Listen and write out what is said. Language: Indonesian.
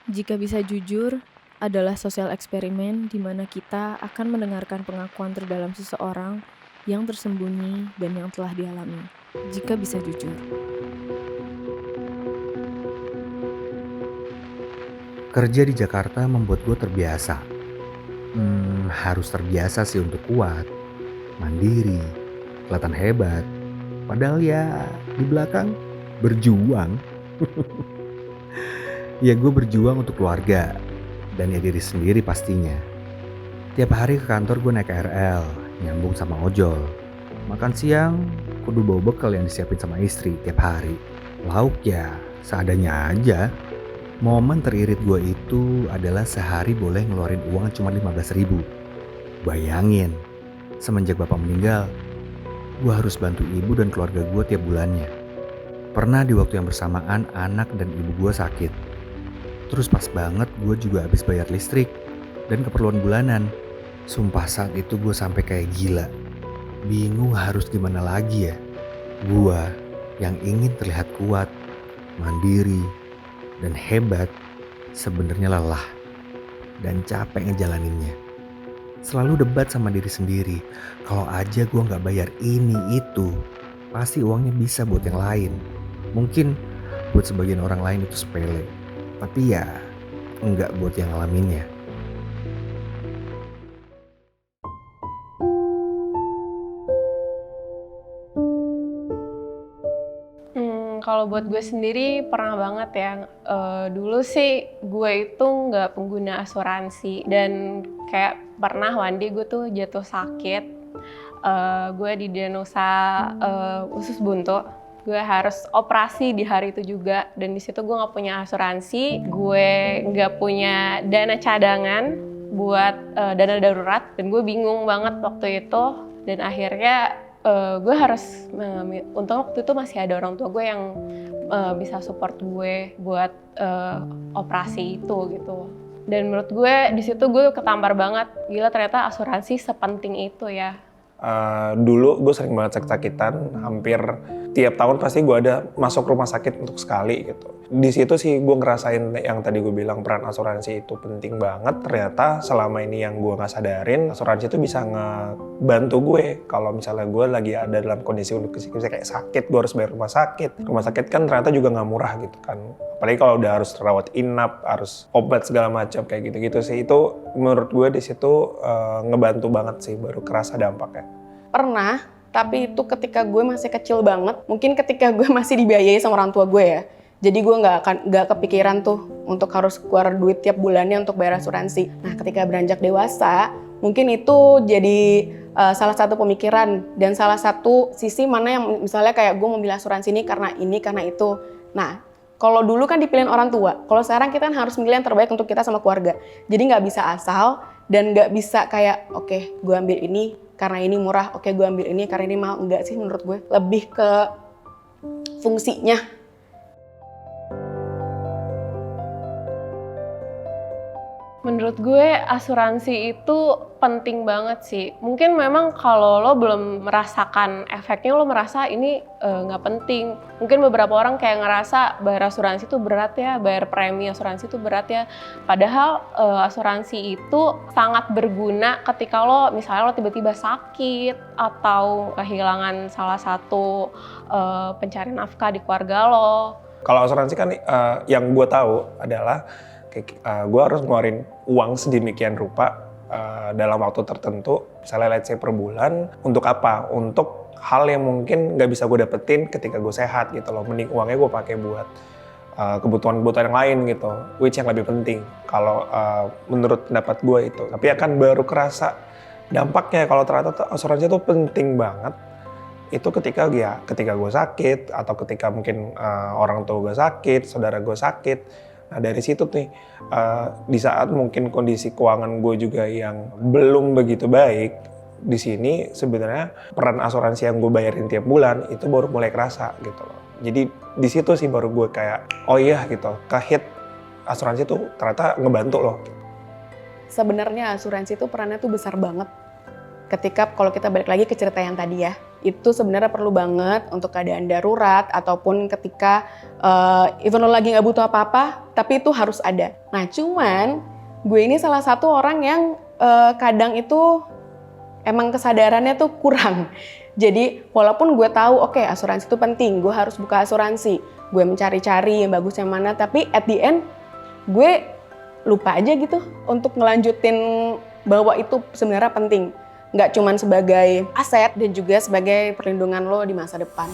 Jika bisa jujur, adalah sosial eksperimen di mana kita akan mendengarkan pengakuan terdalam seseorang yang tersembunyi dan yang telah dialami. Jika bisa jujur. Kerja di Jakarta membuat gue terbiasa. Harus terbiasa sih untuk kuat, mandiri, kelihatan hebat. Padahal ya di belakang berjuang. Ya gue berjuang untuk keluarga dan ya diri sendiri pastinya. Tiap hari ke kantor gue naik KRL, nyambung sama ojol. Makan siang, kudu bawa bekal yang disiapin sama istri tiap hari. Lauk ya seadanya aja. Momen teririt gue itu adalah sehari boleh ngeluarin uang cuma 15.000. Bayangin, semenjak bapak meninggal, gue harus bantu ibu dan keluarga gue tiap bulannya. Pernah di waktu yang bersamaan anak dan ibu gue sakit. Terus pas banget gue juga habis bayar listrik dan keperluan bulanan. Sumpah saat itu gue sampai kayak gila. Bingung harus gimana lagi ya. Gue yang ingin terlihat kuat, mandiri, dan hebat sebenarnya lelah dan capek ngejalaninnya. Selalu debat sama diri sendiri. Kalau aja gue gak bayar ini itu, pasti uangnya bisa buat yang lain. Mungkin buat sebagian orang lain itu sepele, tapi ya enggak buat yang ngalaminnya. Kalau buat gue sendiri pernah banget ya, dulu sih gue itu nggak pengguna asuransi dan kayak pernah one day gue tuh jatuh sakit, gue didiagnosa usus buntu, gue harus operasi di hari itu juga dan di situ gue nggak punya asuransi, gue nggak punya dana cadangan buat dana darurat dan gue bingung banget waktu itu dan akhirnya gue harus untung waktu itu masih ada orang tua gue yang bisa support gue buat operasi itu gitu. Dan menurut gue di situ gue ketampar banget, gila ternyata asuransi sepenting itu ya. Dulu gue sering banget sakit-sakitan, hampir tiap tahun pasti gue ada masuk rumah sakit untuk sekali gitu. Di situ sih gue ngerasain yang tadi gue bilang peran asuransi itu penting banget. Ternyata selama ini yang gue nggak sadarin, asuransi itu bisa ngebantu gue kalau misalnya gue lagi ada dalam kondisi kayak sakit, gue harus bayar rumah sakit. Rumah sakit kan ternyata juga nggak murah gitu kan. Apalagi kalau udah harus rawat inap, harus obat segala macam kayak gitu-gitu sih. Itu menurut gue di situ ngebantu banget sih, baru kerasa dampaknya. Pernah, tapi itu ketika gue masih kecil banget. Mungkin ketika gue masih dibiayai sama orang tua gue ya. Jadi gue nggak kepikiran tuh untuk harus keluar duit tiap bulannya untuk bayar asuransi. Nah, ketika beranjak dewasa, mungkin itu jadi salah satu pemikiran dan salah satu sisi mana yang misalnya kayak gue memilih asuransi ini karena itu. Nah, kalau dulu kan dipilihin orang tua, kalau sekarang kita kan harus milih yang terbaik untuk kita sama keluarga. Jadi nggak bisa asal dan nggak bisa kayak oke, gue ambil ini karena ini murah, oke gue ambil ini karena ini mahal. Enggak sih menurut gue, lebih ke fungsinya. Menurut gue asuransi itu penting banget sih. Mungkin memang kalau lo belum merasakan efeknya, lo merasa ini nggak penting. Mungkin beberapa orang kayak ngerasa bayar asuransi itu berat ya, bayar premi asuransi itu berat ya. Padahal asuransi itu sangat berguna ketika lo misalnya lo tiba-tiba sakit atau kehilangan salah satu pencari nafkah di keluarga lo. Kalau asuransi kan yang gue tahu adalah gue harus ngeluarin uang sedemikian rupa dalam waktu tertentu, misalnya let's say per bulan, untuk apa? Untuk hal yang mungkin nggak bisa gue dapetin ketika gue sehat gitu loh. Mending uangnya gue pakai buat kebutuhan-kebutuhan yang lain gitu, which yang lebih penting kalau menurut pendapat gue itu. Tapi akan baru kerasa dampaknya kalau ternyata asuransi itu penting banget. Itu ketika gue sakit atau ketika mungkin orang tua gue sakit, saudara gue sakit. Nah dari situ nih, di saat mungkin kondisi keuangan gue juga yang belum begitu baik, di sini sebenarnya peran asuransi yang gue bayarin tiap bulan itu baru mulai kerasa gitu loh. Jadi di situ sih baru gue kayak, oh iya gitu, kehit asuransi tuh ternyata ngebantu loh. Sebenarnya asuransi itu perannya tuh besar banget. Ketika kalau kita balik lagi ke cerita yang tadi ya, itu sebenarnya perlu banget untuk keadaan darurat ataupun ketika even lo lagi nggak butuh apa-apa, tapi itu harus ada. Nah cuman gue ini salah satu orang yang kadang itu emang kesadarannya tuh kurang. Jadi walaupun gue tahu oke, asuransi itu penting, gue harus buka asuransi, gue mencari-cari yang bagus yang mana, tapi at the end gue lupa aja gitu untuk ngelanjutin bahwa itu sebenarnya penting. Nggak cuman sebagai aset dan juga sebagai perlindungan lo di masa depan.